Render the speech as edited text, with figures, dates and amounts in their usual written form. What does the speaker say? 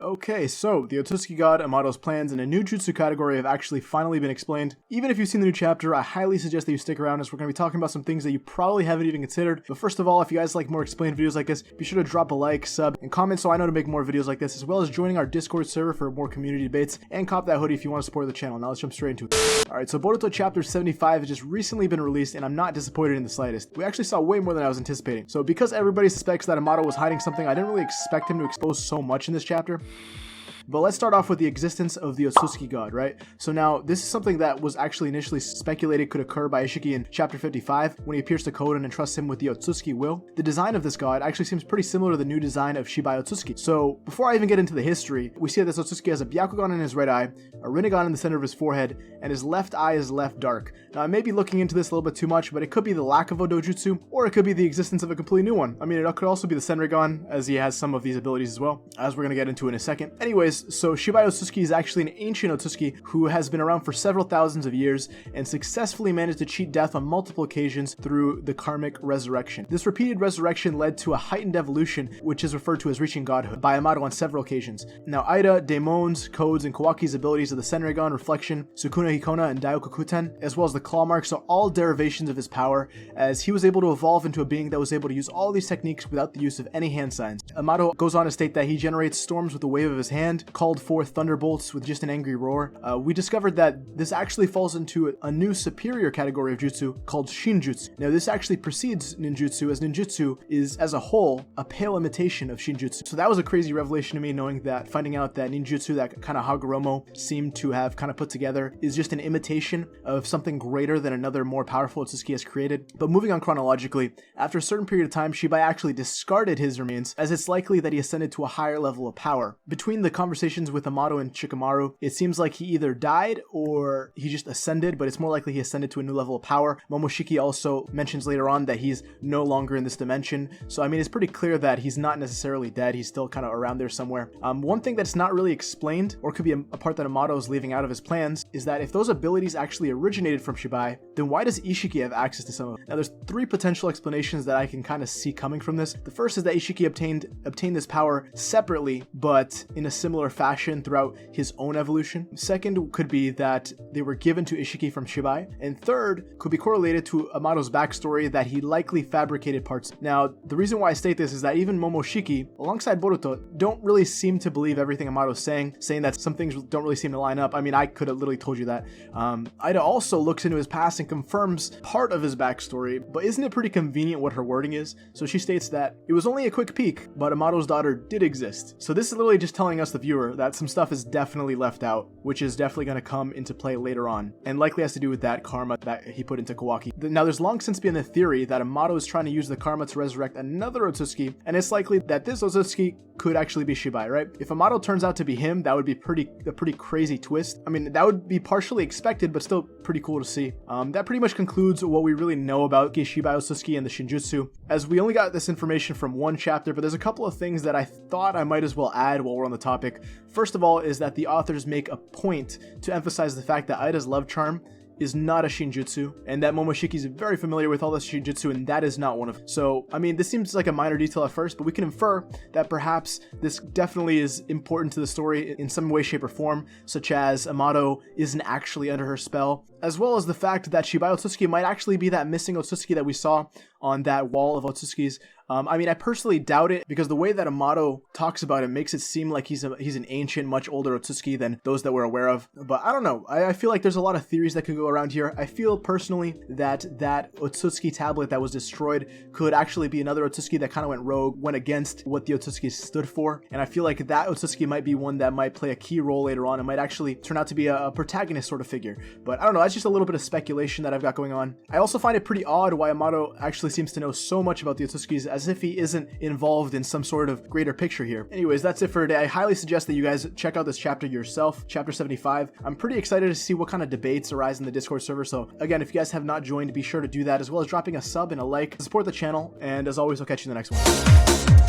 Okay, so the Otsutsuki god Amado's plans in a new jutsu category have actually finally been explained. Even if you've seen the new chapter, I highly suggest that you stick around as we're going to be talking about some things that you probably haven't even considered. But first of all, if you guys like more explained videos like this, be sure to drop a like, sub, and comment so I know to make more videos like this, as well as joining our Discord server for more community debates, and cop that hoodie if you want to support the channel. Now let's jump straight into it. Alright, so Boruto chapter 75 has just recently been released, and I'm not disappointed in the slightest. We actually saw way more than I was anticipating. So because everybody suspects that Amado was hiding something, I didn't really expect him to expose so much in this chapter. But let's start off with the existence of the Otsutsuki god, right? So now, this is something that was actually initially speculated could occur by Ishiki in chapter 55, when he appears to Koden and entrusts him with the Otsutsuki will. The design of this god actually seems pretty similar to the new design of Shibai Otsutsuki. So, before I even get into the history, we see that this Otsutsuki has a Byakugan in his right eye, a Rinnegan in the center of his forehead, and his left eye is left dark. Now, I may be looking into this a little bit too much, but it could be the lack of a dojutsu, or it could be the existence of a completely new one. I mean, it could also be the Senrigan, as he has some of these abilities as well, as we're going to get into in a second. Anyways, so Shibai Otsutsuki is actually an ancient Otsutsuki who has been around for several thousands of years and successfully managed to cheat death on multiple occasions through the karmic resurrection. This repeated resurrection led to a heightened evolution, which is referred to as reaching godhood, by Amado on several occasions. Now, Ida, Daemon's, Code's, and Kawaki's abilities of the Senrigan, Reflection, Sukuna Hikona, and Daikokuten, as well as the claw marks, are all derivations of his power, as he was able to evolve into a being that was able to use all these techniques without the use of any hand signs. Amado goes on to state that he generates storms with the wave of his hand, called forth thunderbolts with just an angry roar. We discovered that this actually falls into a new superior category of jutsu called Shinjutsu. Now, this actually precedes ninjutsu, as ninjutsu is, as a whole, a pale imitation of Shinjutsu. So that was a crazy revelation to me, finding out that ninjutsu, that kind of Hagoromo seemed to have kind of put together, is just an imitation of something greater than another more powerful Otsutsuki has created. But moving on chronologically, after a certain period of time, Shibai actually discarded his remains, as it's likely that he ascended to a higher level of power. Between the conversations with Amado and Shikamaru, it seems like he either died or he just ascended, but it's more likely he ascended to a new level of power. Momoshiki also mentions later on that he's no longer in this dimension, so I mean, it's pretty clear that he's not necessarily dead. He's still kind of around there somewhere. One thing that's not really explained, or could be a part that Amado is leaving out of his plans, is that if those abilities actually originated from Shibai, then why does Ishiki have access to some of them? Now, there's three potential explanations that I can kind of see coming from this. The first is that Ishiki obtained this power separately, but in a similar fashion throughout his own evolution. Second could be that they were given to Ishiki from Shibai. And third could be correlated to Amado's backstory, that he likely fabricated parts. Now, the reason why I state this is that even Momoshiki, alongside Boruto, don't really seem to believe everything Amado's saying that some things don't really seem to line up. I mean, I could have literally told you that. Ida also looks into his past and confirms part of his backstory, but isn't it pretty convenient what her wording is? So she states that it was only a quick peek, but Amado's daughter did exist. So this is literally just telling us, the viewer, that some stuff is definitely left out, which is definitely going to come into play later on, and likely has to do with that karma that he put into Kawaki. Now, there's long since been the theory that Amado is trying to use the karma to resurrect another Otsutsuki, and it's likely that this Otsutsuki could actually be Shibai, right? If Amado turns out to be him, that would be a pretty crazy twist. I mean, that would be partially expected, but still pretty cool to see. That pretty much concludes what we really know about Shibai Otsutsuki and the Shinjutsu, as we only got this information from one chapter, but there's a couple of things that I thought I might as well add while we're on the topic. First of all is that the authors make a point to emphasize the fact that Ida's love charm is not a Shinjutsu, and that Momoshiki is very familiar with all the Shinjutsu, and that is not one of them. So, I mean, this seems like a minor detail at first, but we can infer that perhaps this definitely is important to the story in some way, shape, or form, such as Amado isn't actually under her spell, as well as the fact that Shibai Otsutsuki might actually be that missing Otsutsuki that we saw on that wall of Otsutsukis. I mean, I personally doubt it, because the way that Amado talks about it makes it seem like he's an ancient, much older Otsutsuki than those that we're aware of. But I don't know. I feel like there's a lot of theories that could go around here. I feel personally that Otsutsuki tablet that was destroyed could actually be another Otsutsuki that kind of went rogue, went against what the Otsutsuki stood for. And I feel like that Otsutsuki might be one that might play a key role later on. It might actually turn out to be a protagonist sort of figure. But I don't know. That's just a little bit of speculation that I've got going on. I also find it pretty odd why Amado actually seems to know so much about the Otsutskis, as if he isn't involved in some sort of greater picture here. Anyways, that's it for today. I highly suggest that you guys check out this chapter yourself, chapter 75. I'm pretty excited to see what kind of debates arise in the Discord server. So again, if you guys have not joined, be sure to do that, as well as dropping a sub and a like to support the channel. And as always, I'll catch you in the next one.